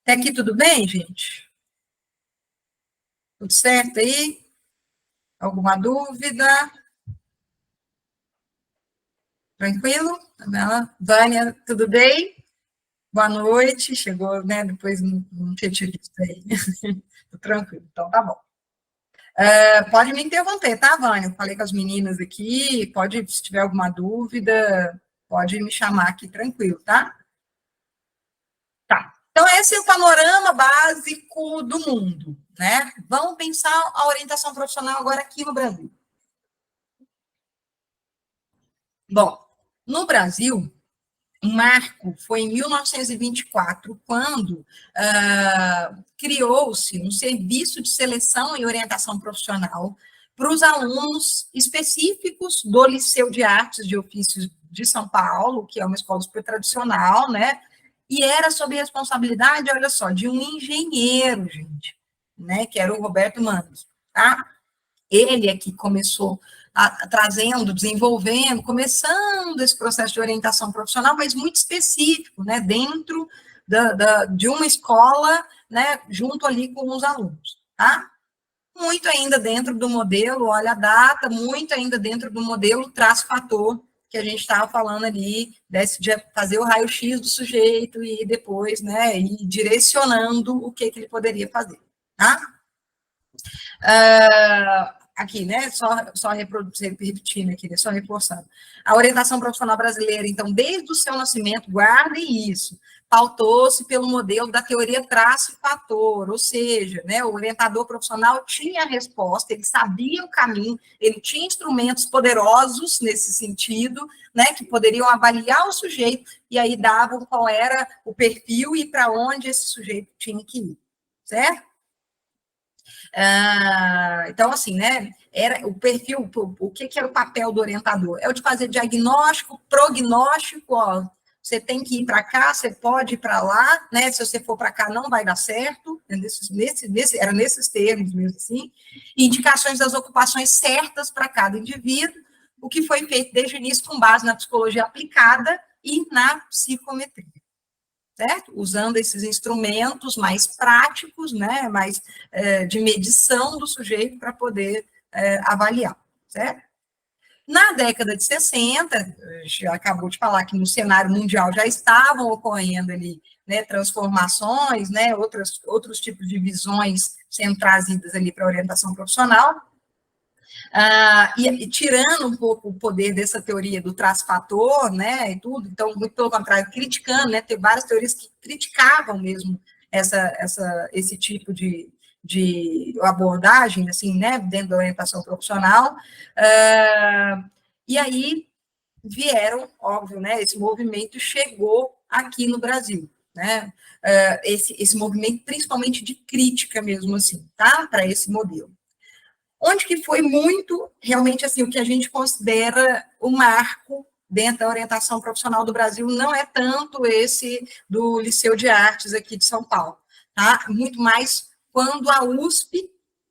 Até aqui tudo bem, gente? Tudo certo aí? Alguma dúvida? Tranquilo? Vânia, tudo bem? Boa noite. Chegou, né? Depois não tinha te visto aí. Tô tranquilo, então tá bom. Pode me interromper, tá, Vânia? Eu falei com as meninas aqui, pode, se tiver alguma dúvida, pode me chamar aqui tranquilo, tá? Tá. Então, esse é o panorama básico do mundo, né? Vamos pensar a orientação profissional agora aqui no Brasil. Bom, no Brasil, o marco foi em 1924, quando criou-se um serviço de seleção e orientação profissional para os alunos específicos do Liceu de Artes de Ofícios de São Paulo, que é uma escola super tradicional, né? E era sob responsabilidade, olha só, de um engenheiro, gente, né? Que era o Roberto Manos, tá? Ele é que começou trazendo, desenvolvendo, começando esse processo de orientação profissional, mas muito específico, né, dentro de uma escola, né, junto ali com os alunos, tá? Muito ainda dentro do modelo, olha a data, muito ainda dentro do modelo traço-fator, que a gente estava falando ali, de fazer o raio-x do sujeito e depois, né, ir direcionando o que ele poderia fazer, tá? Aqui, né, só repetindo aqui, né, só reforçando. A orientação profissional brasileira, então, desde o seu nascimento, guardem isso, pautou-se pelo modelo da teoria traço-fator, ou seja, né, o orientador profissional tinha a resposta, ele sabia o caminho, ele tinha instrumentos poderosos nesse sentido, né, que poderiam avaliar o sujeito, e aí davam qual era o perfil e para onde esse sujeito tinha que ir, certo? Então, assim, né? Era o perfil, o que era o papel do orientador? É o de fazer diagnóstico, prognóstico, ó, você tem que ir para cá, você pode ir para lá, né? Se você for para cá, não vai dar certo. Era nesses termos mesmo assim. E indicações das ocupações certas para cada indivíduo, o que foi feito desde o início com base na psicologia aplicada e na psicometria. Certo? Usando esses instrumentos mais práticos, né, mais de medição do sujeito para poder avaliar, certo? Na década de 60, já acabou de falar que no cenário mundial já estavam ocorrendo ali, né, transformações, né, outros tipos de visões sendo trazidas ali para a orientação profissional, e tirando um pouco o poder dessa teoria do traço-fator, né, e tudo, então, muito pelo contrário, criticando, né, tem várias teorias que criticavam mesmo esse tipo de abordagem, assim, né, dentro da orientação profissional, e aí vieram, óbvio, né, esse movimento chegou aqui no Brasil, né, esse movimento principalmente de crítica mesmo, assim, tá, para esse modelo. Onde que foi muito, realmente, assim, o que a gente considera o marco dentro da orientação profissional do Brasil, não é tanto esse do Liceu de Artes aqui de São Paulo, tá? Muito mais quando a USP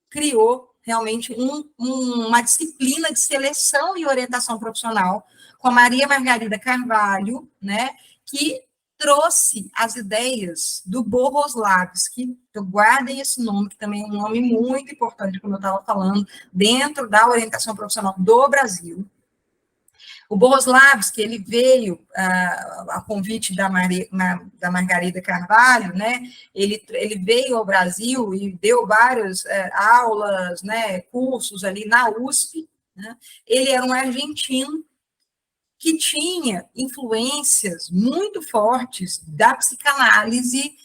criou realmente uma disciplina de seleção e orientação profissional com a Maria Margarida Carvalho, né, que trouxe as ideias do Bohoslavski, então guardem esse nome, que também é um nome muito importante, como eu estava falando, dentro da orientação profissional do Brasil. O Bohoslavski, ele veio a convite da Margarida Carvalho, né? Ele veio ao Brasil e deu várias aulas, né, cursos ali na USP, né? Ele era um argentino que tinha influências muito fortes da psicanálise,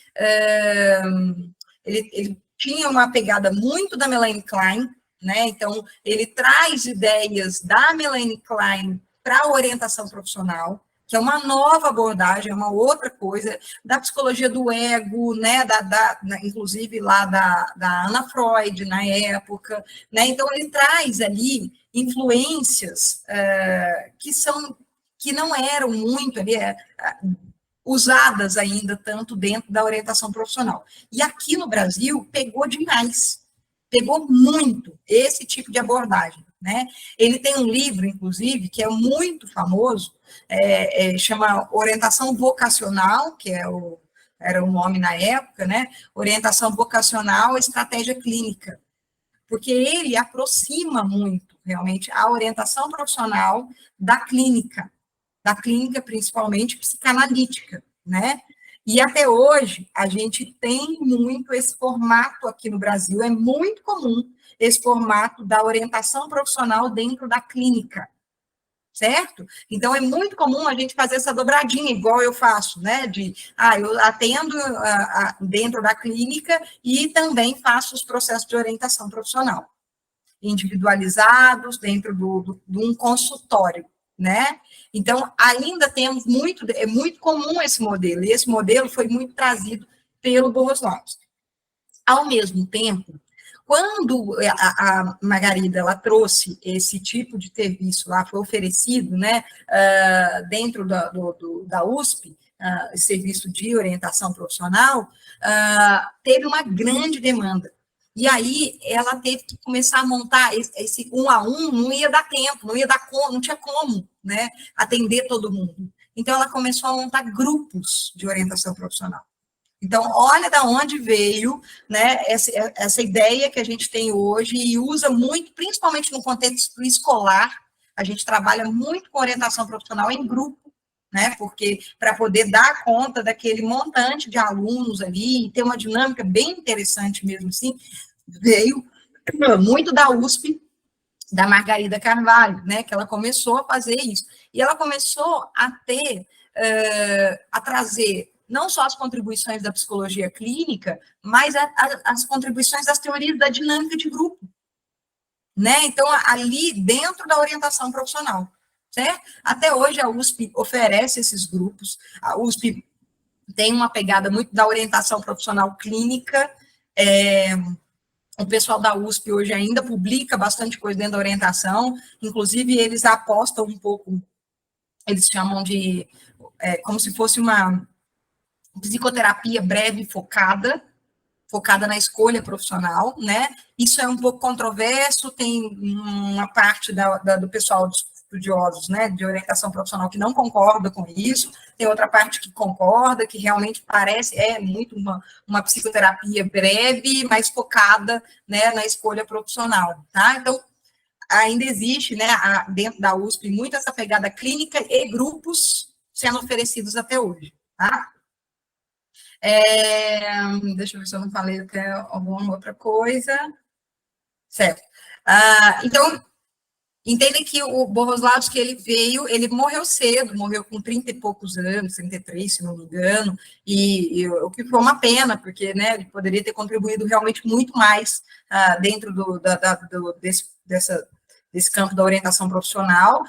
ele tinha uma pegada muito da Melanie Klein, né? Então, ele traz ideias da Melanie Klein para a orientação profissional, que é uma nova abordagem, é uma outra coisa, da psicologia do ego, né, inclusive lá da Ana Freud, na época, né, então ele traz ali influências que não eram muito ali, usadas ainda tanto dentro da orientação profissional. E aqui no Brasil pegou demais, pegou muito esse tipo de abordagem, né? Ele tem um livro, inclusive, que é muito famoso, chama Orientação Vocacional, que é era o nome na época, né? Orientação vocacional, estratégia clínica, porque ele aproxima muito, realmente, a orientação profissional da clínica principalmente psicanalítica, né? E até hoje, a gente tem muito esse formato aqui no Brasil, é muito comum esse formato da orientação profissional dentro da clínica, certo? Então, é muito comum a gente fazer essa dobradinha, igual eu faço, né? Eu atendo dentro da clínica e também faço os processos de orientação profissional, individualizados dentro de um consultório, né? Então, ainda temos é muito comum esse modelo, e esse modelo foi muito trazido pelo Bogoslowski. Ao mesmo tempo, quando a Margarida ela trouxe esse tipo de serviço lá, foi oferecido, né, dentro da USP, serviço de orientação profissional, teve uma grande demanda. E aí ela teve que começar a montar esse 1 a 1, não ia dar tempo, não tinha como, né, atender todo mundo. Então ela começou a montar grupos de orientação profissional. Então, olha da onde veio, né, essa ideia que a gente tem hoje e usa muito, principalmente no contexto escolar, a gente trabalha muito com orientação profissional em grupo, né, porque para poder dar conta daquele montante de alunos ali e ter uma dinâmica bem interessante mesmo assim, veio muito da USP, da Margarida Carvalho, né, que ela começou a fazer isso. E ela começou a ter, a trazer não só as contribuições da psicologia clínica, mas as contribuições das teorias da dinâmica de grupo, né? Então, ali dentro da orientação profissional, certo? Até hoje a USP oferece esses grupos, a USP tem uma pegada muito da orientação profissional clínica, o pessoal da USP hoje ainda publica bastante coisa dentro da orientação, inclusive eles apostam um pouco, eles chamam de, como se fosse uma psicoterapia breve focada na escolha profissional, né? Isso é um pouco controverso, tem uma parte do pessoal dos estudiosos, né, de orientação profissional que não concorda com isso, tem outra parte que concorda, que realmente parece, muito uma psicoterapia breve, mas focada, né, na escolha profissional, tá? Então, ainda existe, né, dentro da USP, muito essa pegada clínica e grupos sendo oferecidos até hoje, tá? Deixa eu ver se eu não falei até alguma outra coisa. Certo. Então, entendem que o Bohuslavski, ele morreu cedo, morreu com 30 e poucos anos, 33, se não me engano, e o que foi uma pena, porque, né, ele poderia ter contribuído realmente muito mais dentro desse campo da orientação profissional,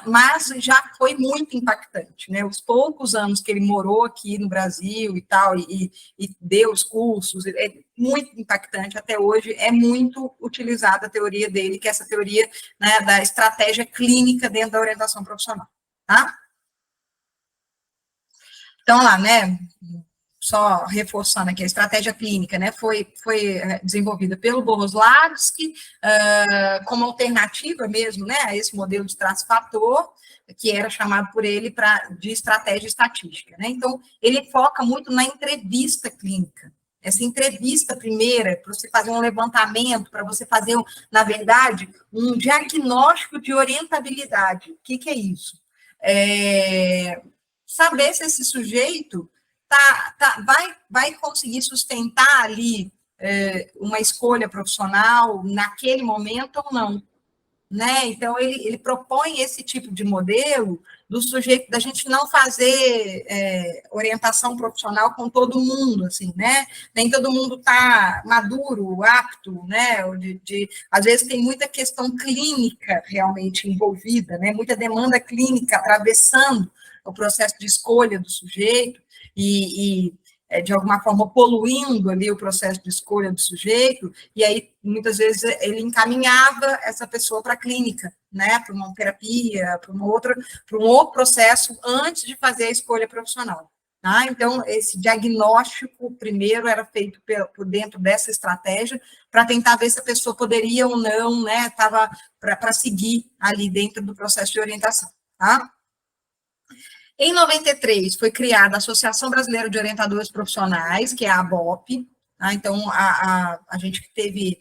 mas já foi muito impactante, né? Os poucos anos que ele morou aqui no Brasil e tal, e deu os cursos, é muito impactante, até hoje é muito utilizada a teoria dele, que é essa teoria, né, da estratégia clínica dentro da orientação profissional, tá? Então, lá, né, só reforçando aqui, a estratégia clínica, né, foi desenvolvida pelo Bohuslavski, como alternativa mesmo, né, a esse modelo de traço-fator, que era chamado por ele de estratégia estatística, né. Então, ele foca muito na entrevista clínica. Essa entrevista primeira, para você fazer um levantamento, para você fazer, na verdade, um diagnóstico de orientabilidade. O que é isso? Saber se esse sujeito vai conseguir sustentar ali uma escolha profissional naquele momento ou não, né? Então, ele propõe esse tipo de modelo do sujeito, da gente não fazer orientação profissional com todo mundo, assim, né? Nem todo mundo está maduro, apto, né? Às vezes tem muita questão clínica realmente envolvida, né? Muita demanda clínica atravessando o processo de escolha do sujeito e de alguma forma poluindo ali o processo de escolha do sujeito, e aí muitas vezes ele encaminhava essa pessoa para a clínica, né, para uma terapia, para um outro processo antes de fazer a escolha profissional. Tá? Então, esse diagnóstico primeiro era feito por dentro dessa estratégia para tentar ver se a pessoa poderia ou não, né, estava para seguir ali dentro do processo de orientação. Tá? Em 93, foi criada a Associação Brasileira de Orientadores Profissionais, que é a ABOP. Tá? Então, a gente teve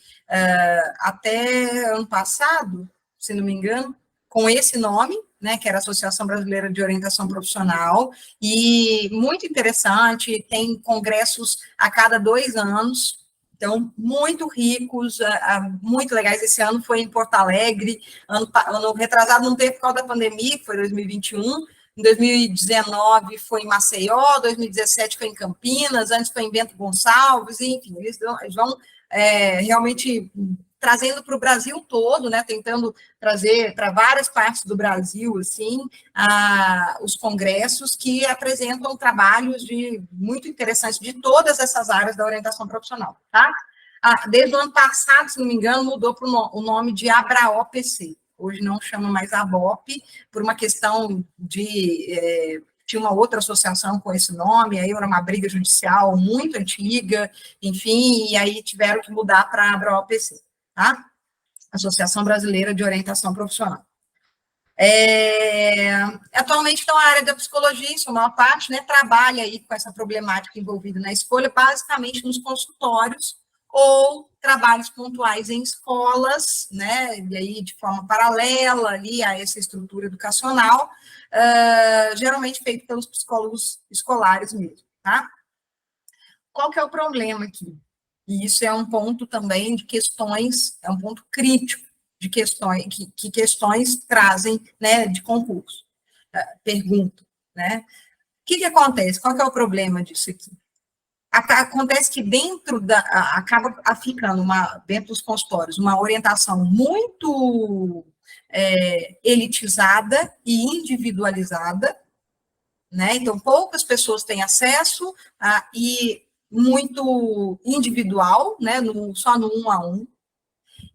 até ano passado, se não me engano, com esse nome, né, que era a Associação Brasileira de Orientação Profissional, e muito interessante, tem congressos a cada 2 anos, então, muito ricos, muito legais. Esse ano foi em Porto Alegre, ano retrasado não teve por causa da pandemia, que foi 2021, em 2019 foi em Maceió, 2017 foi em Campinas, antes foi em Bento Gonçalves, enfim, eles vão realmente trazendo para o Brasil todo, né, tentando trazer para várias partes do Brasil, assim, os congressos que apresentam trabalhos muito interessantes de todas essas áreas da orientação profissional, tá? Desde o ano passado, se não me engano, mudou para o nome de ABRAOPC. Hoje não chama mais ABOP, por uma questão tinha uma outra associação com esse nome, aí era uma briga judicial muito antiga, enfim, e aí tiveram que mudar para a ABRAOPC, tá? Associação Brasileira de Orientação Profissional. Atualmente, então, a área da psicologia, em sua maior parte, né, trabalha aí com essa problemática envolvida na escolha, basicamente nos consultórios, ou trabalhos pontuais em escolas, né, e aí de forma paralela ali a essa estrutura educacional, geralmente feito pelos psicólogos escolares mesmo, tá? Qual que é o problema aqui? E isso é um ponto também de questões, é um ponto crítico de questões, que questões trazem, né, de concurso, pergunta, né? O que acontece? Qual que é o problema disso aqui? Acontece que acaba ficando dentro dos consultórios uma orientação muito elitizada e individualizada, né? Então, poucas pessoas têm acesso e muito individual, né? Só no 1 a 1.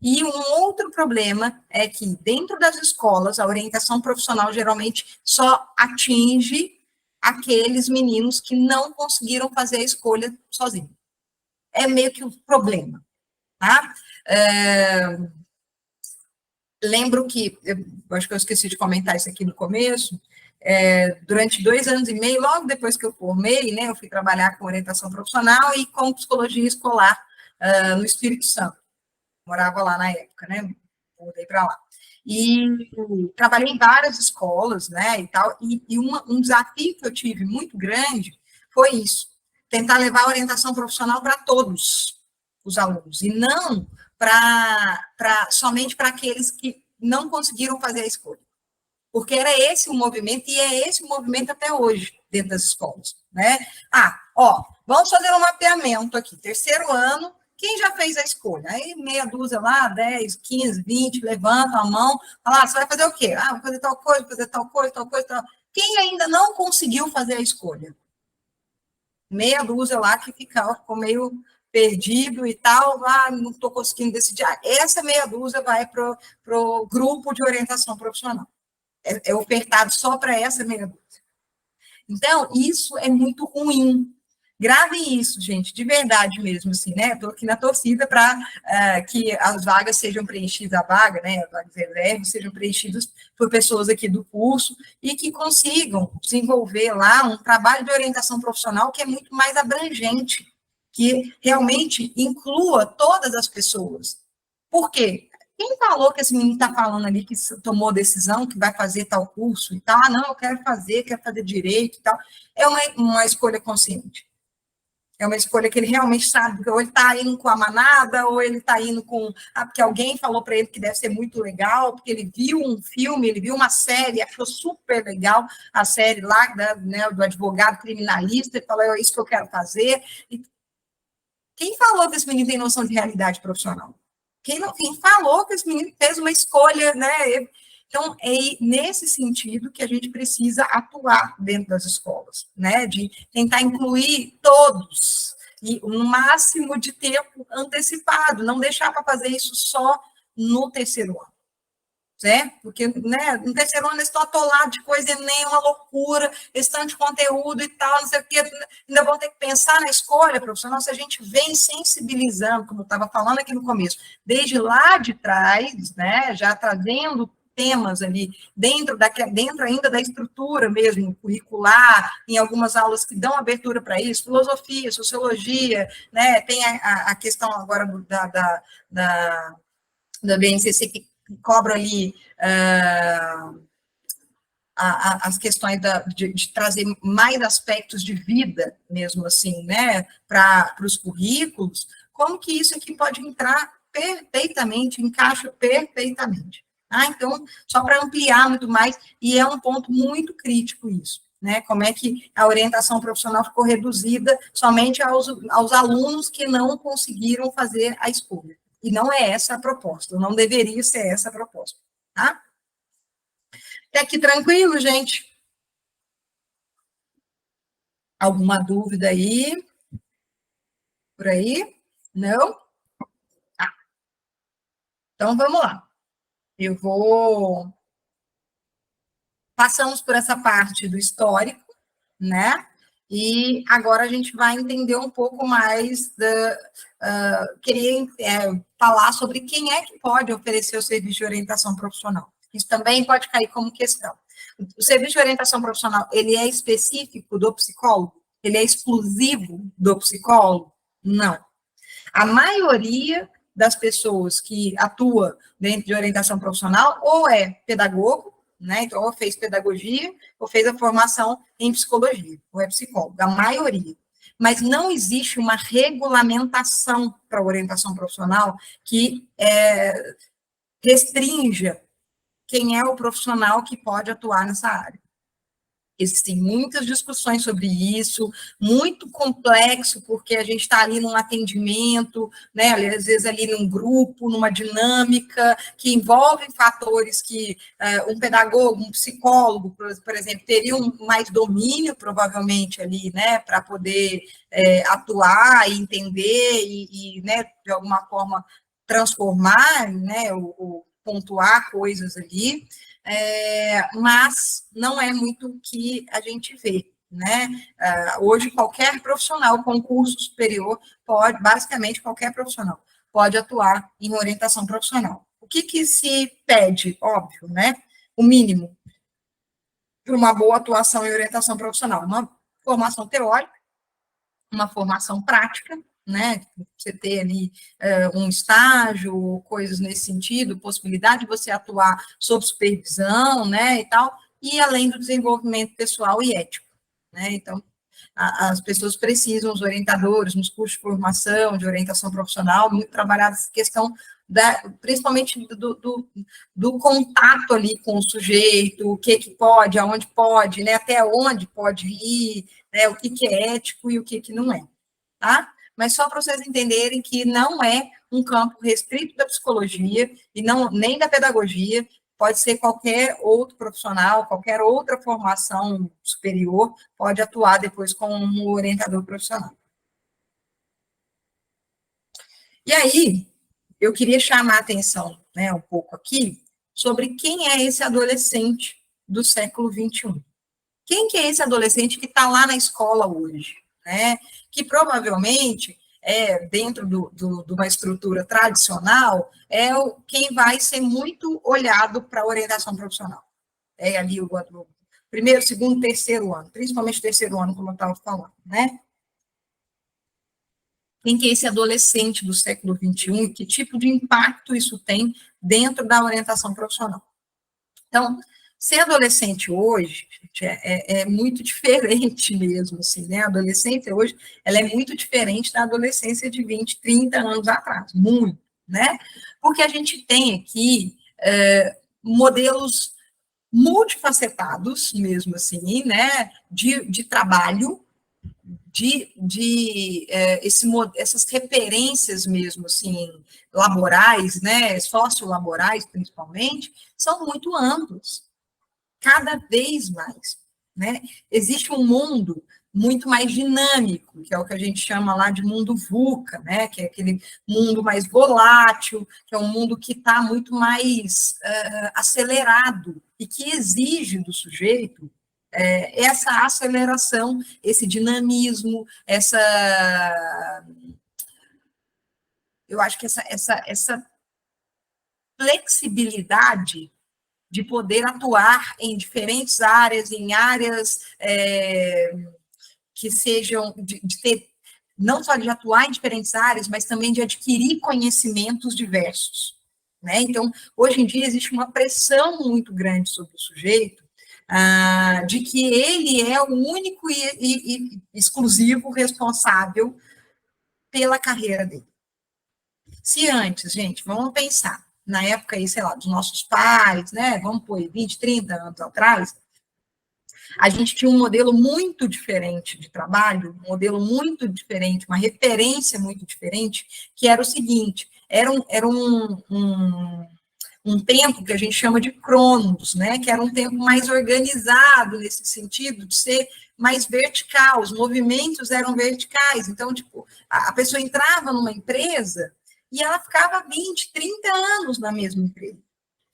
E um outro problema é que, dentro das escolas, a orientação profissional geralmente só atinge aqueles meninos que não conseguiram fazer a escolha sozinhos. É meio que um problema, tá? Lembro que, eu acho que eu esqueci de comentar isso aqui no começo, durante 2 anos e meio, logo depois que eu formei, né, eu fui trabalhar com orientação profissional e com psicologia escolar no Espírito Santo. Morava lá na época, né? Mudei para lá. E trabalhei em várias escolas, né, e tal, e um desafio que eu tive muito grande foi isso, tentar levar a orientação profissional para todos os alunos, e não somente para aqueles que não conseguiram fazer a escolha. Porque era esse o movimento, e é esse o movimento até hoje, dentro das escolas, né? Vamos fazer um mapeamento aqui, 3º ano, quem já fez a escolha? Aí meia dúzia lá, 10, 15, 20, levanta a mão, fala, você vai fazer o quê? Vou fazer tal coisa, fazer tal coisa, tal coisa, tal. Quem ainda não conseguiu fazer a escolha? Meia dúzia lá que ficou meio perdido e tal, não estou conseguindo decidir. Essa meia dúzia vai para o grupo de orientação profissional. É ofertado só para essa meia dúzia. Então, isso é muito ruim. Gravem isso, gente, de verdade mesmo, assim, né? Estou aqui na torcida para que as vagas sejam preenchidas, as vagas reservas sejam preenchidas por pessoas aqui do curso e que consigam desenvolver lá um trabalho de orientação profissional que é muito mais abrangente, que realmente inclua todas as pessoas. Por quê? Quem falou que esse menino está falando ali que tomou decisão, que vai fazer tal curso e tal? Não, eu quero fazer direito e tal. É uma escolha consciente. É uma escolha que ele realmente sabe, porque ou ele está indo com a manada, ou ele está indo porque alguém falou para ele que deve ser muito legal, porque ele viu um filme, ele viu uma série, achou super legal a série lá, né, do advogado criminalista, e falou, é isso que eu quero fazer. E quem falou que esse menino tem noção de realidade profissional? Quem falou que esse menino fez uma escolha, né? Então, é nesse sentido que a gente precisa atuar dentro das escolas, né? De tentar incluir todos, e no máximo de tempo antecipado, não deixar para fazer isso só no 3º ano. Certo? Porque, né, no 3º ano eles estão atolados de coisa nem uma loucura, esse de conteúdo e tal, não sei o quê, ainda vão ter que pensar na escolha profissional, se a gente vem sensibilizando, como eu estava falando aqui no começo, desde lá de trás, né, já trazendo temas ali, dentro ainda da estrutura mesmo, curricular, em algumas aulas que dão abertura para isso, filosofia, sociologia, né, tem a questão agora da BNCC que cobra ali as questões de trazer mais aspectos de vida, mesmo assim, né, para os currículos, como que isso aqui pode entrar perfeitamente, encaixa perfeitamente. Então, só para ampliar muito mais, e é um ponto muito crítico isso, né, como é que a orientação profissional ficou reduzida somente aos alunos que não conseguiram fazer a escolha. E não é essa a proposta, não deveria ser essa a proposta, tá? Até aqui tranquilo, gente? Alguma dúvida aí? Por aí? Não? Ah, então vamos lá. Eu vou. Passamos por essa parte do histórico, né? E agora a gente vai entender um pouco mais queria falar sobre quem é que pode oferecer o serviço de orientação profissional. Isso também pode cair como questão. O serviço de orientação profissional, ele é específico do psicólogo? Ele é exclusivo do psicólogo? Não. A maioria das pessoas que atua dentro de orientação profissional ou é pedagogo, né? Então, ou fez pedagogia, ou fez a formação em psicologia, ou é psicólogo, a maioria. Mas não existe uma regulamentação para a orientação profissional que restrinja quem é o profissional que pode atuar nessa área. Existem muitas discussões sobre isso, muito complexo, porque a gente está ali num atendimento, né, às vezes ali num grupo, numa dinâmica, que envolvem fatores que um pedagogo, um psicólogo, por exemplo, teriam mais domínio, provavelmente, ali, né, para poder atuar e entender né, de alguma forma, transformar, né, ou pontuar coisas ali, mas não é muito o que a gente vê, né? Hoje, qualquer profissional com curso superior pode, basicamente, qualquer profissional pode atuar em orientação profissional. O que se pede? Óbvio, né? O mínimo para uma boa atuação em orientação profissional, uma formação teórica, uma formação prática, né? Você ter ali um estágio, coisas nesse sentido, possibilidade de você atuar sob supervisão, né, e tal, e além do desenvolvimento pessoal e ético, né? Então, as pessoas precisam, os orientadores, nos cursos de formação, de orientação profissional, muito trabalhar essa questão principalmente do contato ali com o sujeito, o que pode, aonde pode, né, até onde pode ir, né, o que é ético e o que não é, tá? Mas só para vocês entenderem que não é um campo restrito da psicologia e não nem da pedagogia, pode ser qualquer outro profissional, qualquer outra formação superior, pode atuar depois como orientador profissional. E aí, eu queria chamar a atenção, né, um pouco aqui, sobre quem é esse adolescente do século XXI. Quem que é esse adolescente que está lá na escola hoje, né? Que provavelmente dentro de uma estrutura tradicional, quem vai ser muito olhado para a orientação profissional. É ali o primeiro, segundo, terceiro ano, principalmente o terceiro ano, como eu estava falando, né? Quem que é esse adolescente do século XXI e que tipo de impacto isso tem dentro da orientação profissional. Então, ser adolescente hoje, gente, é muito diferente mesmo, assim, né? A adolescência hoje, ela é muito diferente da adolescência de 20, 30 anos atrás, muito, né? Porque a gente tem aqui modelos multifacetados, mesmo assim, né? De trabalho, essas referências mesmo, assim, laborais, né? Sociolaborais, principalmente, são muito amplas cada vez mais, né? Existe um mundo muito mais dinâmico, que é o que a gente chama lá de mundo VUCA, né? Que é aquele mundo mais volátil, que é um mundo que está muito mais acelerado e que exige do sujeito essa aceleração, esse dinamismo, eu acho que essa flexibilidade, de poder atuar em diferentes áreas, em áreas que sejam, de ter, não só de atuar em diferentes áreas, mas também de adquirir conhecimentos diversos, né? Então, hoje em dia existe uma pressão muito grande sobre o sujeito, de que ele é o único e exclusivo responsável pela carreira dele. Se antes, gente, vamos pensar, na época aí, sei lá, dos nossos pais, né, vamos pôr 20, 30 anos atrás, a gente tinha um modelo muito diferente de trabalho, um modelo muito diferente, uma referência muito diferente, que era o seguinte, era um tempo que a gente chama de cronos, né, que era um tempo mais organizado nesse sentido de ser mais vertical, os movimentos eram verticais, então, tipo, a pessoa entrava numa empresa e ela ficava 20, 30 anos na mesma empresa.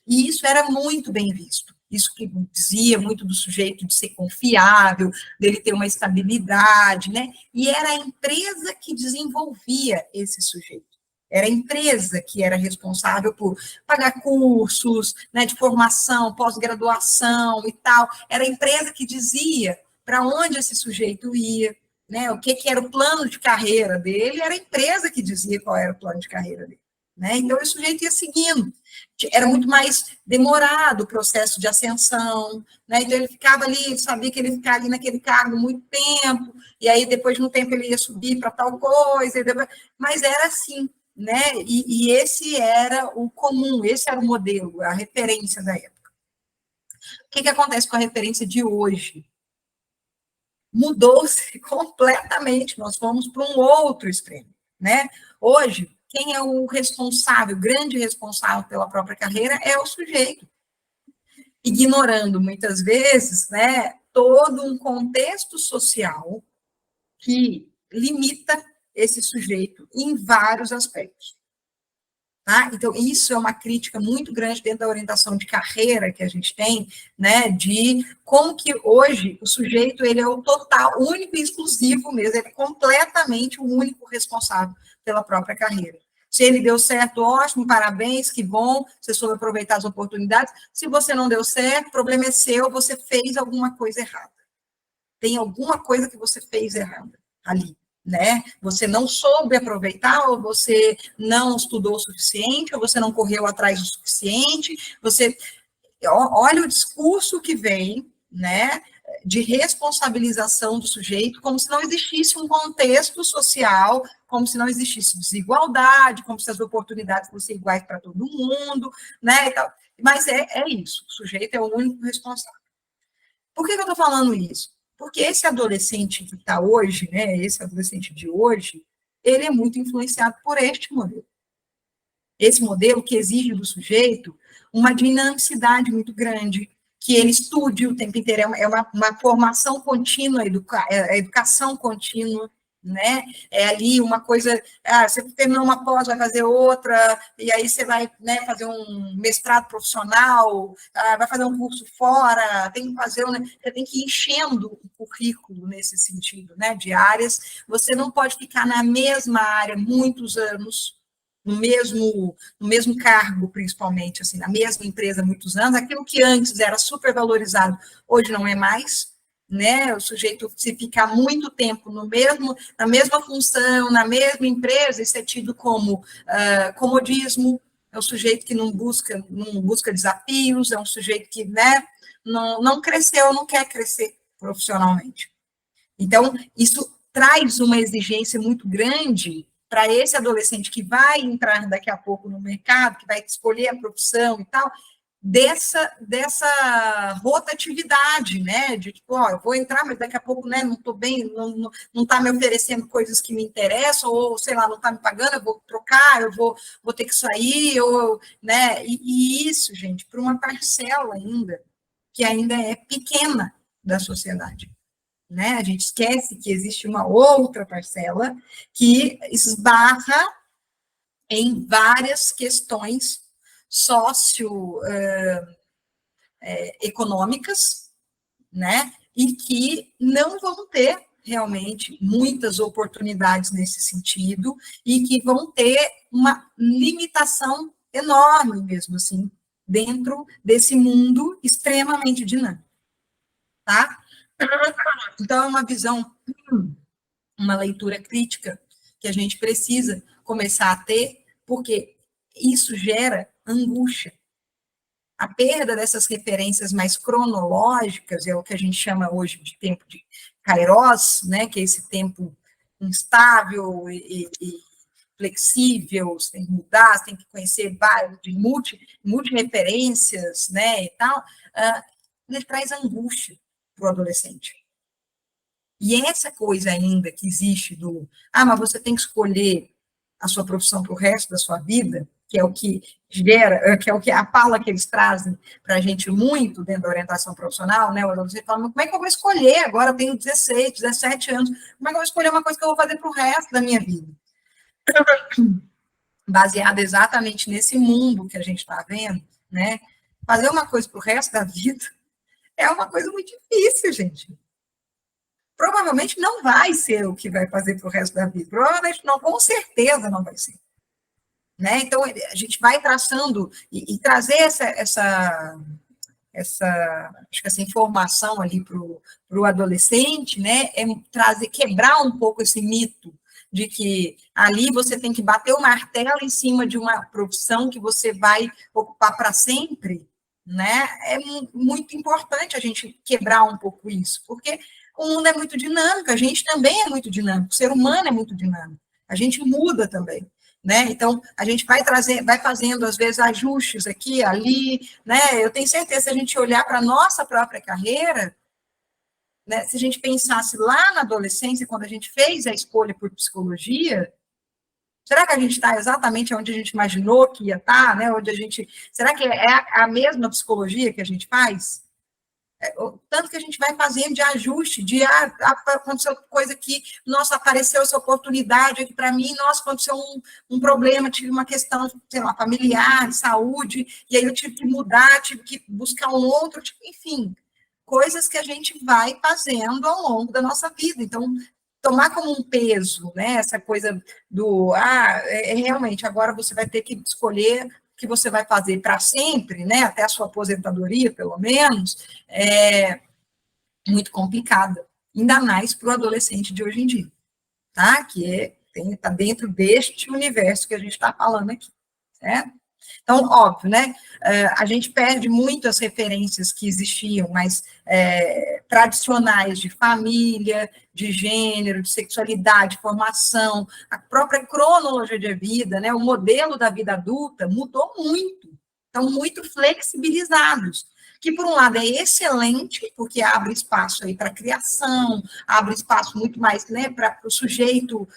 E isso era muito bem visto. Isso que dizia muito do sujeito de ser confiável, dele ter uma estabilidade, né? E era a empresa que desenvolvia esse sujeito. Era a empresa que era responsável por pagar cursos, né, de formação, pós-graduação e tal. Era a empresa que dizia para onde esse sujeito ia, né? O que era o plano de carreira dele, era a empresa que dizia qual era o plano de carreira dele. Né? Então, o sujeito ia seguindo. Era muito mais demorado o processo de ascensão, né? Então, ele ficava ali, sabia que ele ia ficar ali naquele cargo muito tempo, e aí, depois de um tempo, ele ia subir para tal coisa, mas era assim, né? E esse era o comum, esse era o modelo, a referência da época. O que acontece com a referência de hoje? Mudou-se completamente, nós fomos para um outro extremo, né? Hoje, quem é o responsável, o grande responsável pela própria carreira é o sujeito, ignorando muitas vezes, né, todo um contexto social que limita esse sujeito em vários aspectos. Tá? Então, isso é uma crítica muito grande dentro da orientação de carreira que a gente tem, né, de como que hoje o sujeito, ele é o total, único e exclusivo mesmo, ele é completamente o único responsável pela própria carreira. Se ele deu certo, ótimo, parabéns, que bom, você soube aproveitar as oportunidades. Se você não deu certo, o problema é seu, você fez alguma coisa errada. Tem alguma coisa que você fez errada ali. Né? Você não soube aproveitar, ou você não estudou o suficiente, ou você não correu atrás o suficiente, você olha o discurso que vem, né, de responsabilização do sujeito, como se não existisse um contexto social, como se não existisse desigualdade, como se as oportunidades fossem iguais para todo mundo, né, e tal. Mas é isso, o sujeito é o único responsável. Por que eu estou falando isso? Porque esse adolescente que está hoje, né, esse adolescente de hoje, ele é muito influenciado por este modelo. Esse modelo que exige do sujeito uma dinamicidade muito grande, que ele estude o tempo inteiro, é uma formação contínua, a educação contínua, né? É ali uma coisa, você terminou uma pós, vai fazer outra, e aí você vai, né, fazer um mestrado profissional, vai fazer um curso fora, tem que fazer, você tem que ir enchendo o currículo nesse sentido, né, de áreas, você não pode ficar na mesma área muitos anos, no mesmo cargo, principalmente, assim, na mesma empresa há muitos anos, aquilo que antes era super valorizado, hoje não é mais, né? O sujeito, se ficar muito tempo na mesma função, na mesma empresa, isso é tido como comodismo, é um sujeito que não busca desafios, é um sujeito que, né, não cresceu, não quer crescer profissionalmente. Então, isso traz uma exigência muito grande para esse adolescente que vai entrar daqui a pouco no mercado, que vai escolher a profissão e tal, dessa rotatividade, né, de tipo, eu vou entrar, mas daqui a pouco, né, não estou bem, não está me oferecendo coisas que me interessam, ou, sei lá, não está me pagando, eu vou trocar, eu vou ter que sair, ou, né, e isso, gente, para uma parcela ainda, que ainda é pequena da sociedade. Né? A gente esquece que existe uma outra parcela que esbarra em várias questões socioeconômicas, né? E que não vão ter realmente muitas oportunidades nesse sentido e que vão ter uma limitação enorme mesmo assim dentro desse mundo extremamente dinâmico, tá? Então, é uma visão, uma leitura crítica que a gente precisa começar a ter, porque isso gera angústia. A perda dessas referências mais cronológicas, é o que a gente chama hoje de tempo de kairos, né, que é esse tempo instável e flexível, você tem que mudar, você tem que conhecer vários, de multi-referências, né, e tal, ele traz angústia para o adolescente. E essa coisa ainda que existe do, mas você tem que escolher a sua profissão para o resto da sua vida, que é o que gera, que é o que a fala que eles trazem para a gente muito dentro da orientação profissional, né? Você fala, como é que eu vou escolher? Agora eu tenho 16, 17 anos, como é que eu vou escolher uma coisa que eu vou fazer para o resto da minha vida? Baseado exatamente nesse mundo que a gente está vendo, né? Fazer uma coisa para o resto da vida é uma coisa muito difícil, gente. Provavelmente não vai ser o que vai fazer para o resto da vida. Provavelmente não, com certeza não vai ser. Né? Então, a gente vai traçando e trazer essa informação ali para o adolescente, né? É trazer, quebrar um pouco esse mito de que ali você tem que bater o martelo em cima de uma profissão que você vai ocupar para sempre, né? É muito importante a gente quebrar um pouco isso, porque o mundo é muito dinâmico, a gente também é muito dinâmico, o ser humano é muito dinâmico, a gente muda também. Né? Então, a gente vai fazendo, às vezes, ajustes aqui, ali, né? Eu tenho certeza, se a gente olhar para a nossa própria carreira, né? Se a gente pensasse lá na adolescência, quando a gente fez a escolha por psicologia, será que a gente está exatamente onde a gente imaginou que ia estar, né? Será que é a mesma psicologia que a gente faz? Tanto que a gente vai fazendo de ajuste, aconteceu coisa que, nossa, apareceu essa oportunidade aqui para mim, nossa, aconteceu um problema, tive uma questão, sei lá, familiar, de saúde, e aí eu tive que mudar, tive que buscar um outro, enfim, coisas que a gente vai fazendo ao longo da nossa vida. Então, tomar como um peso, né, essa coisa do, realmente, agora você vai ter que escolher que você vai fazer para sempre, né, até a sua aposentadoria, pelo menos, é muito complicada, ainda mais para o adolescente de hoje em dia, tá? Que está dentro deste universo que a gente está falando aqui, certo? Então, óbvio, né? A gente perde muito as referências que existiam, mas tradicionais de família, de gênero, de sexualidade, formação, a própria cronologia de vida, né? O modelo da vida adulta mudou muito, estão muito flexibilizados, que por um lado é excelente, porque abre espaço aí para criação, abre espaço muito mais, né, para o sujeito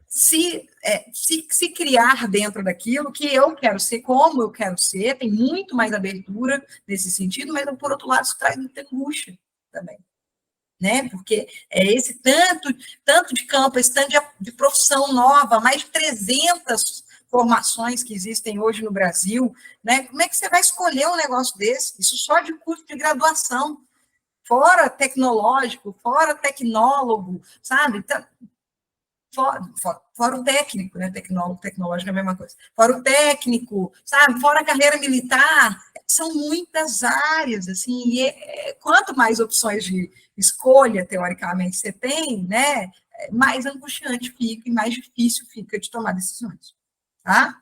se criar dentro daquilo que eu quero ser, como eu quero ser, tem muito mais abertura nesse sentido, mas, por outro lado, isso traz muita angústia também, né? Porque é esse tanto de campo, esse tanto de profissão nova, mais de 300 formações que existem hoje no Brasil, né? Como é que você vai escolher um negócio desse? Isso só de curso de graduação, fora tecnológico, fora tecnólogo, sabe? Então, fora o técnico, né? Tecnológico é a mesma coisa. Fora o técnico, sabe? Fora a carreira militar, são muitas áreas, assim, e quanto mais opções de escolha, teoricamente, você tem, né? Mais angustiante fica e mais difícil fica de tomar decisões, tá?